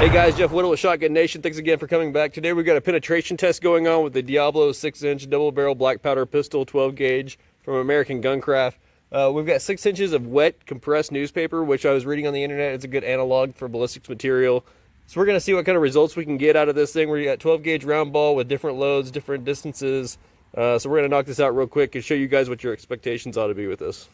Hey guys, Jeff Whittle with Shotgun Nation. Thanks again for coming back. Today we've got a penetration test going on with the Diablo 6-inch double barrel black powder pistol 12 gauge from American Guncraft. We've got 6 inches of wet compressed newspaper, which I was reading on the internet. It's a good analog for ballistics material. So we're going to see what kind of results we can get out of this thing. We got 12 gauge round ball with different loads, different distances. So we're going to knock this out real quick and show you guys what your expectations ought to be with this.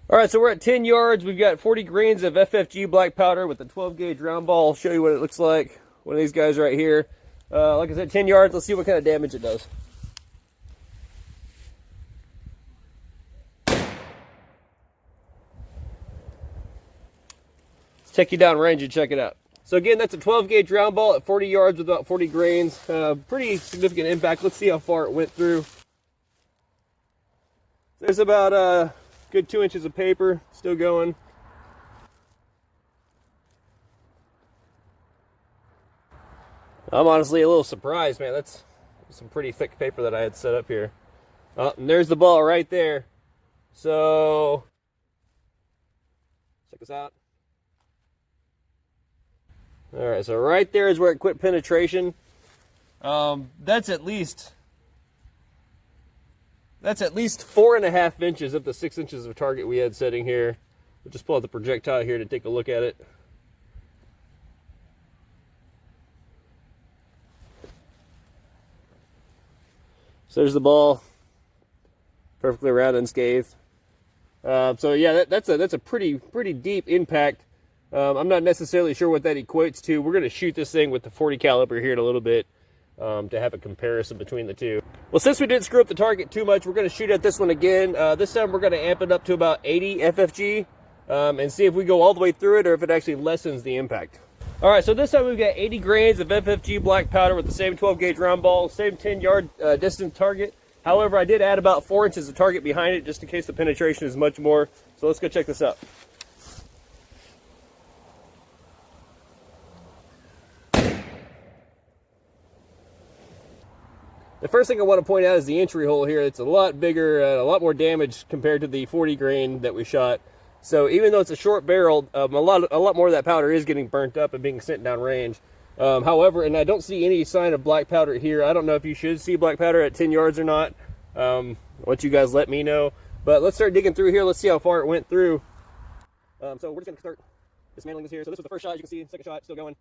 All right, so we're at 10 yards. We've got 40 grains of FFG black powder with a 12 gauge round ball. I'll show you what it looks like. One of these guys right here. Like I said, 10 yards. Let's see what kind of damage it does. Let's take you down range and check it out. So again, that's a 12 gauge round ball at 40 yards with about 40 grains. Pretty significant impact. Let's see how far it went through. There's about good 2 inches of paper still going. I'm honestly a little surprised, man. That's some pretty thick paper that I had set up here. And there's the ball right there. So check this out. All right, so right there is where it quit penetration. That's at least 4.5 inches of the 6 inches of target we had setting here. We'll just pull out the projectile here to take a look at it. So there's the ball, perfectly round and unscathed. So yeah, that's a pretty deep impact. I'm not necessarily sure what that equates to. We're going to shoot this thing with the 40 caliber here in a little bit. To have a comparison between the two. Well, since we didn't screw up the target too much, we're going to shoot at this one again. This time we're going to amp it up to about 80 FFG and see if we go all the way through it or if it actually lessens the impact. All right, so this time we've got 80 grains of FFG black powder with the same 12 gauge round ball, same 10 yard distance target. However, I did add about 4 inches of target behind it just in case the penetration is much more. So let's go check this out. The first thing I want to point out is the entry hole here. It's a lot bigger, a lot more damage compared to the 40 grain that we shot. So even though it's a short barrel, a lot more of that powder is getting burnt up and being sent down range. However, and I don't see any sign of black powder here. I don't know if you should see black powder at 10 yards or not. Once you guys let me know. But let's start digging through here. Let's see how far it went through. So we're just going to start dismantling this here. So this was the first shot, as you can see. Second shot, still going.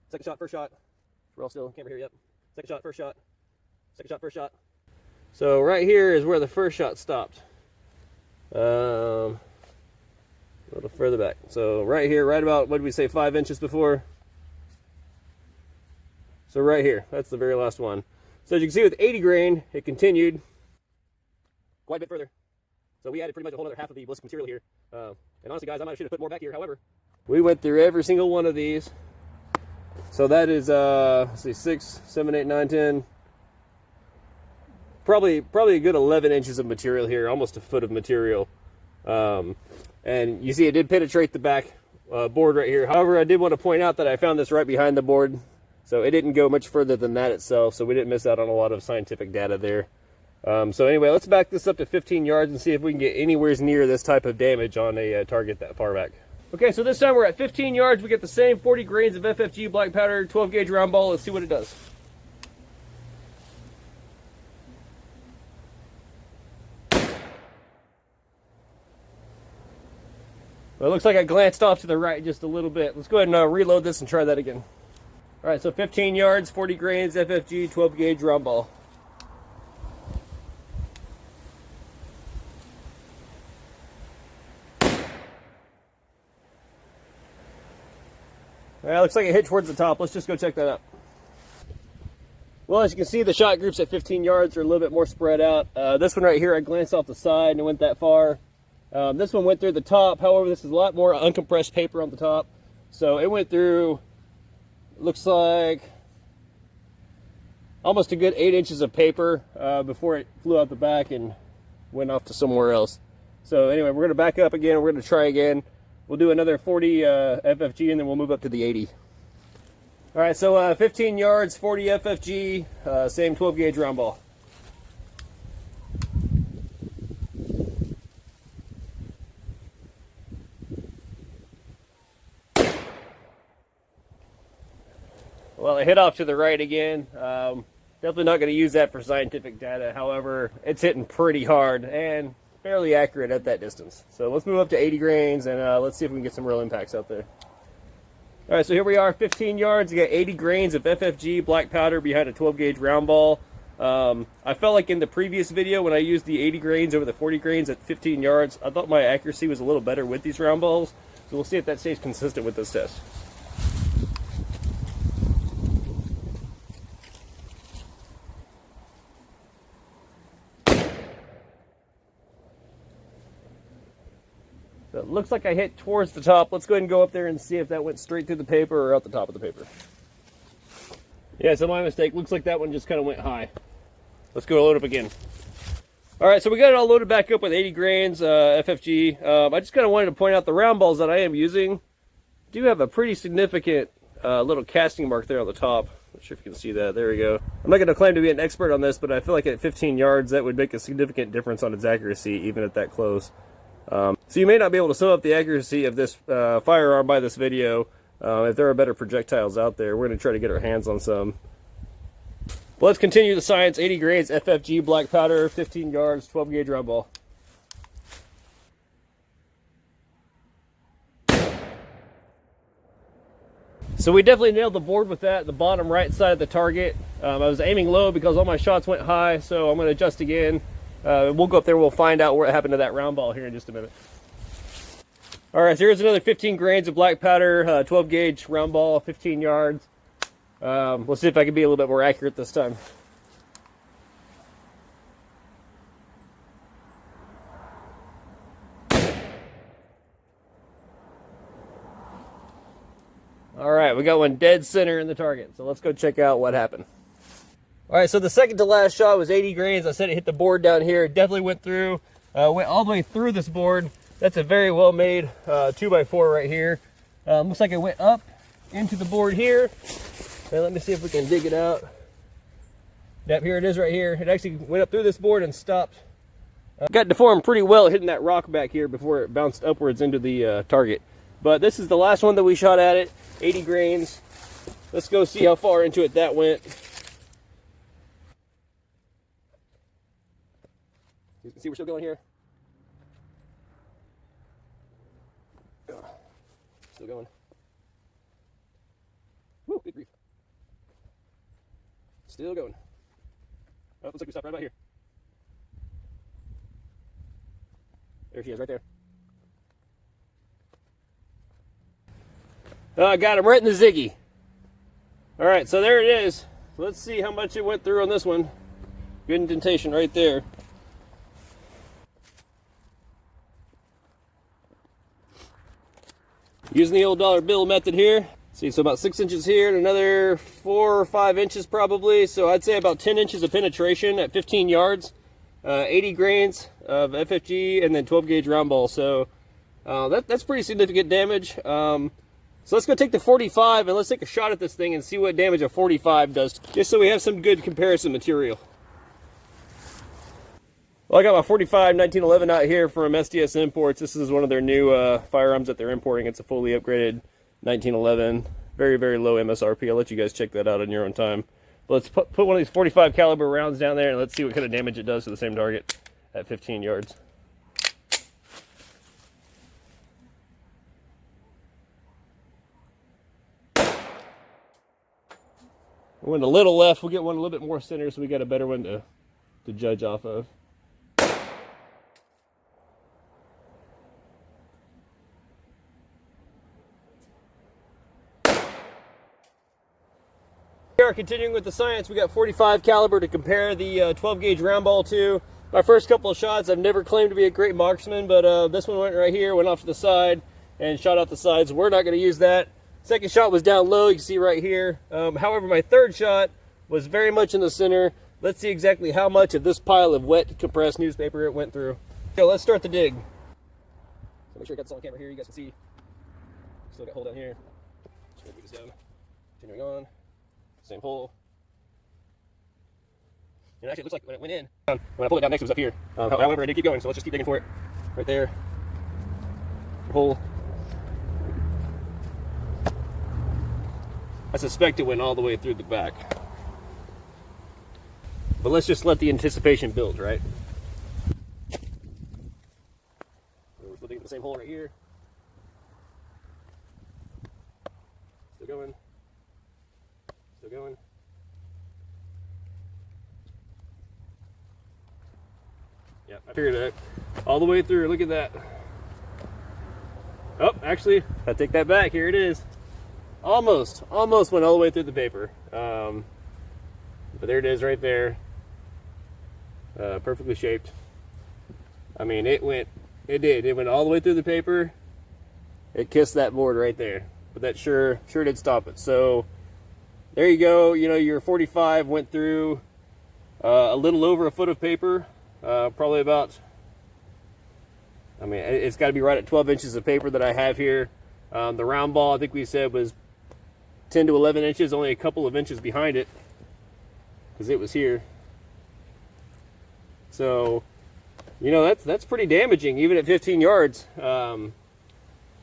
Second shot, first shot. We're all still, can't hear yet. Second shot, first shot. Second shot, first shot. So right here is where the first shot stopped. A little further back. So right here, right about, what did we say, 5 inches before? So right here, that's the very last one. So as you can see with 80 grain, it continued quite a bit further. So we added pretty much a whole other half of the ballistic material here. And honestly guys, I might should have put more back here. However, we went through every single one of these. So that is, let's see, 6, 7, 8, 9, 10. Probably a good 11 inches of material here, almost a foot of material. And you see it did penetrate the back board right here. However, I did want to point out that I found this right behind the board. So it didn't go much further than that itself. So we didn't miss out on a lot of scientific data there. So anyway, let's back this up to 15 yards and see if we can get anywhere near this type of damage on a target that far back. Okay, so this time we're at 15 yards. We get the same 40 grains of FFG black powder, 12 gauge round ball. Let's see what it does. Well, it looks like I glanced off to the right just a little bit. Let's go ahead and reload this and try that again. All right, so 15 yards, 40 grains, FFG, 12 gauge round ball. All right, looks like it hit towards the top. Let's just go check that out. Well, as you can see, the shot groups at 15 yards are a little bit more spread out. This one right here, I glanced off the side and it went that far. This one went through the top. However, this is a lot more uncompressed paper on the top. So it went through, looks like, almost a good 8 inches of paper before it flew out the back and went off to somewhere else. So anyway, we're going to back up again. We're going to try again. We'll do another 40 FFG and then we'll move up to the 80. All right, so 15 yards, 40 FFG, same 12 gauge round ball. Well, it hit off to the right again. Definitely not going to use that for scientific data. However, it's hitting pretty hard and fairly accurate at that distance. So let's move up to 80 grains and let's see if we can get some real impacts out there. All right, so here we are, 15 yards. You got 80 grains of FFG black powder behind a 12 gauge round ball. I felt like in the previous video when I used the 80 grains over the 40 grains at 15 yards, I thought my accuracy was a little better with these round balls. So we'll see if that stays consistent with this test. So it looks like I hit towards the top. Let's go ahead and go up there and see if that went straight through the paper or out the top of the paper. Yeah, so my mistake. Looks like that one just kind of went high. Let's go load up again. All right, so we got it all loaded back up with 80 grains FFG. I just kind of wanted to point out the round balls that I am using do have a pretty significant little casting mark there on the top. Not sure if you can see that. There we go. I'm not going to claim to be an expert on this, but I feel like at 15 yards that would make a significant difference on its accuracy, even at that close. So you may not be able to sum up the accuracy of this firearm by this video. If there are better projectiles out there, we're going to try to get our hands on some. Well, let's continue the science. 80 grains FFG black powder, 15 yards, 12 gauge round ball. So we definitely nailed the board with that, the bottom right side of the target. I was aiming low because all my shots went high, so I'm going to adjust again. We'll go up there and we'll find out what happened to that round ball here in just a minute. All right, so here's another 15 grains of black powder, 12 gauge round ball, 15 yards. We'll see if I can be a little bit more accurate this time. All right, we got one dead center in the target, so let's go check out what happened. All right, so the second to last shot was 80 grains. I said it hit the board down here. It definitely went through, went all the way through this board. That's a very well made 2x4 right here. Looks like it went up into the board here. And let me see if we can dig it out. Yep, here it is right here. It actually went up through this board and stopped. Got deformed pretty well hitting that rock back here before it bounced upwards into the target. But this is the last one that we shot at it, 80 grains. Let's go see how far into it that went. You can see we're still going here. Still going. Woo, good grief. Still going. Oh, looks like we stopped right about here. There she is, right there. Oh, I got him right in the ziggy. All right, so there it is. So let's see how much it went through on this one. Good indentation right there. Using the old dollar bill method here. See, so about 6 inches here and another 4 or 5 inches probably. So I'd say about 10 inches of penetration at 15 yards. 80 grains of FFG and then 12 gauge round ball. So that's pretty significant damage. So let's go take the 45 and let's take a shot at this thing and see what damage a 45 does. Just so we have some good comparison material. Well, I got my 45 1911 out here from SDS Imports. This is one of their new firearms that they're importing. It's a fully upgraded 1911. Very, very low MSRP. I'll let you guys check that out on your own time. But let's put one of these 45 caliber rounds down there and let's see what kind of damage it does to the same target at 15 yards. We went a little left. We'll get one a little bit more center so we got a better one to judge off of. We are continuing with the science. We got 45 caliber to compare the 12 gauge round ball to. My first couple of shots, I've never claimed to be a great marksman, but this one went right here, went off to the side and shot out the sides. We're not going to use that. Second shot was down low, you can see right here. However, my third shot was very much in the center. Let's see exactly how much of this pile of wet compressed newspaper it went through. So let's start the dig. So make sure I got this on camera here, you guys can see. Still got hold down here. Just gonna move this down. Continuing on. Same hole. And actually it looks like when it went in, when I pulled it down next it was up here. However, I did keep going, so let's just keep digging for it. Right there. Hole. I suspect it went all the way through the back. But let's just let the anticipation build, right? We're looking at the same hole right here. Still going. Still going. Yeah, I figured it out. All the way through. Look at that. Oh, actually, I take that back. Here it is. Almost went all the way through the paper. But there it is right there. Perfectly shaped. I mean, it went all the way through the paper. It kissed that board right there. But that sure did stop it. So there you go. You know, your 45 went through a little over a foot of paper. Probably about, I mean, it's got to be right at 12 inches of paper that I have here. The round ball, I think we said, was 10 to 11 inches, only a couple of inches behind it, because it was here. So, you know, that's pretty damaging, even at 15 yards. You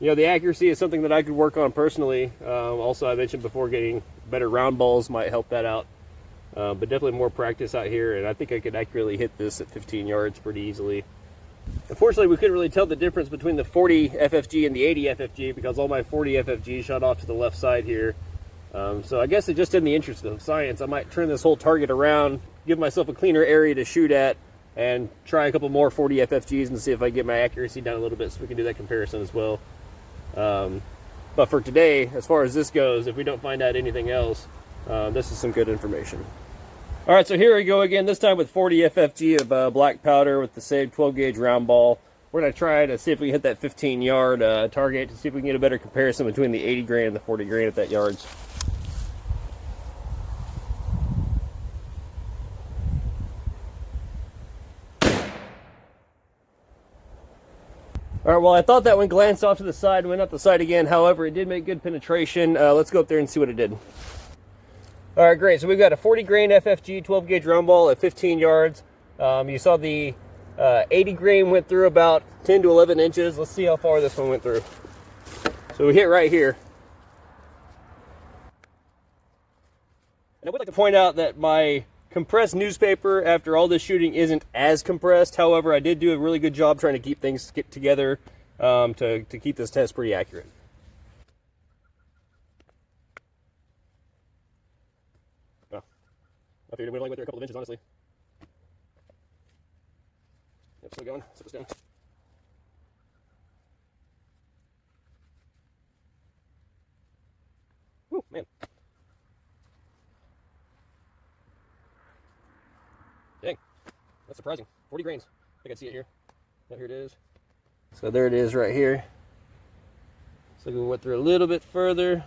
know, the accuracy is something that I could work on personally. Also, I mentioned before, getting better round balls might help that out. But definitely more practice out here, and I think I could accurately hit this at 15 yards pretty easily. Unfortunately, we couldn't really tell the difference between the 40 FFG and the 80 FFG because all my 40 FFG shot off to the left side here. So I guess just in the interest of science, I might turn this whole target around, give myself a cleaner area to shoot at, and try a couple more 40 FFGs and see if I can get my accuracy down a little bit so we can do that comparison as well. But for today, as far as this goes, if we don't find out anything else, this is some good information. All right, so here we go again, this time with 40 FFG of black powder with the same 12 gauge round ball. We're going to try to see if we can hit that 15 yard target to see if we can get a better comparison between the 80 grain and the 40 grain at that yards. All right, well, I thought that one glanced off to the side, went up the side again. However, it did make good penetration. Let's go up there and see what it did. All right, great. So we've got a 40 grain FFG 12 gauge round ball at 15 yards. You saw the 80 grain went through about 10 to 11 inches. Let's see how far this one went through. So we hit right here. And I would like to point out that my compressed newspaper after all this shooting isn't as compressed. However, I did do a really good job trying to keep things together to keep this test pretty accurate. Well, I figured we only went through a couple of inches, honestly. Yep, still going. Sit this down. Woo, man. Dang, that's surprising. 40 grains. I can see it here. Oh, here it is. So there it is right here. So we went through a little bit further.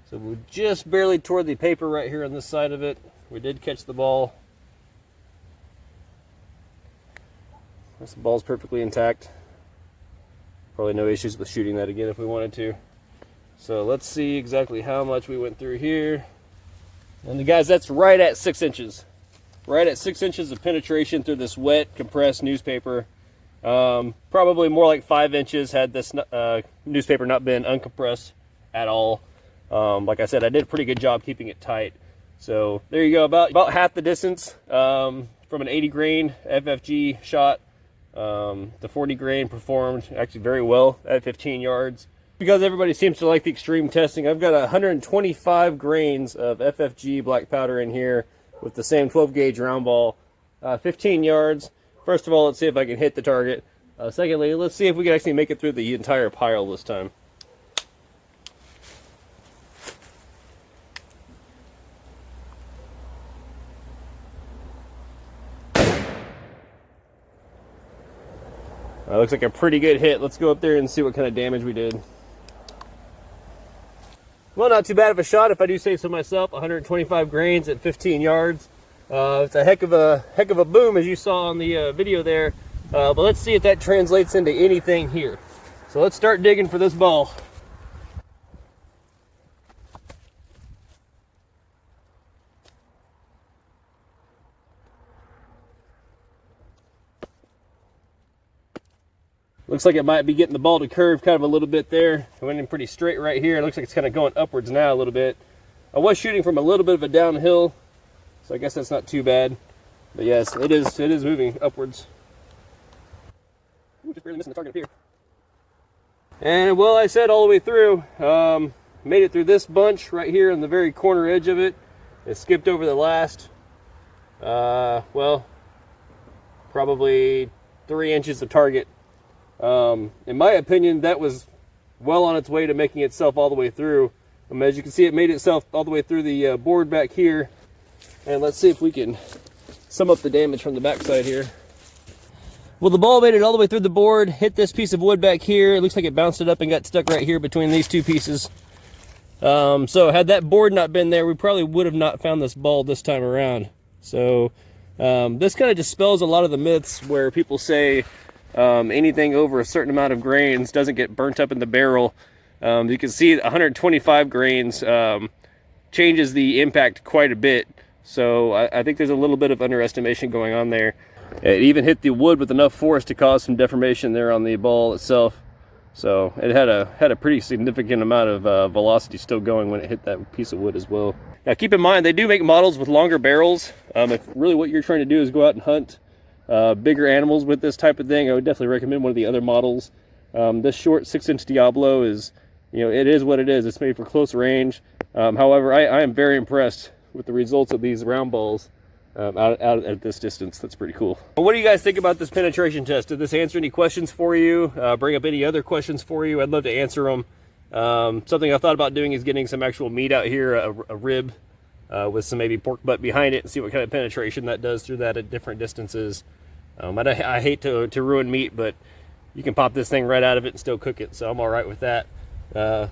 So we just barely tore the paper right here on this side of it. We did catch the ball. This ball's perfectly intact. Probably no issues with shooting that again if we wanted to. So let's see exactly how much we went through here. And guys, that's right at 6 inches. Right at 6 inches of penetration through this wet, compressed newspaper. Probably more like 5 inches had this newspaper not been uncompressed at all. Like I said, I did a pretty good job keeping it tight. So there you go, about half the distance from an 80 grain FFG shot. The 40 grain performed actually very well at 15 yards. Because everybody seems to like the extreme testing, I've got 125 grains of FFG black powder in here with the same 12 gauge round ball, 15 yards. First of all, let's see if I can hit the target. Secondly, let's see if we can actually make it through the entire pile this time. Looks like a pretty good hit. Let's go up there and see what kind of damage we did. Well, not too bad of a shot, if I do say so myself. 125 grains at 15 yards. It's a heck of a boom, as you saw on the video there. But let's see if that translates into anything here. So let's start digging for this ball. Looks like it might be getting the ball to curve kind of a little bit there. It went in pretty straight right here. It looks like it's kind of going upwards now a little bit. I was shooting from a little bit of a downhill, so I guess that's not too bad. But yes, it is moving upwards. Ooh, just barely missing the target up here. And well, I said all the way through, made it through this bunch right here on the very corner edge of it. It skipped over the last, well, probably 3 inches of target. In my opinion, that was well on its way to making itself all the way through. As you can see, it made itself all the way through the board back here. And let's see if we can sum up the damage from the backside here. Well, the ball made it all the way through the board, hit this piece of wood back here. It looks like it bounced it up and got stuck right here between these two pieces. So had that board not been there, we probably would have not found this ball this time around. So this kind of dispels a lot of the myths where people say anything over a certain amount of grains doesn't get burnt up in the barrel. You can see 125 grains changes the impact quite a bit. So I think there's a little bit of underestimation going on there. It even hit the wood with enough force to cause some deformation there on the ball itself. So it had a pretty significant amount of velocity still going when it hit that piece of wood as well. Now keep in mind, they do make models with longer barrels. If really what you're trying to do is go out and hunt bigger animals with this type of thing, I would definitely recommend one of the other models. This short 6-inch Diablo is, it is what it is. It's made for close range. However, I am very impressed with the results of these round balls out at this distance. That's pretty cool. Well, what do you guys think about this penetration test? Did this answer any questions for you? Bring up any other questions for you? I'd love to answer them. Something I thought about doing is getting some actual meat out here, a rib with some maybe pork butt behind it, and see what kind of penetration that does through that at different distances. I hate to ruin meat, but you can pop this thing right out of it and still cook it, so I'm all right with that.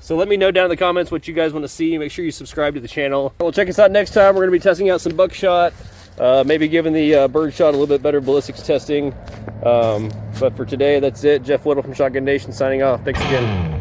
So let me know down in the comments what you guys want to see. Make sure you subscribe to the channel. Well, check us out next time. We're going to be testing out some buckshot, maybe giving the bird shot a little bit better ballistics testing. But for today, that's it. Jeff Whittle from Shotgun Nation signing off. Thanks again.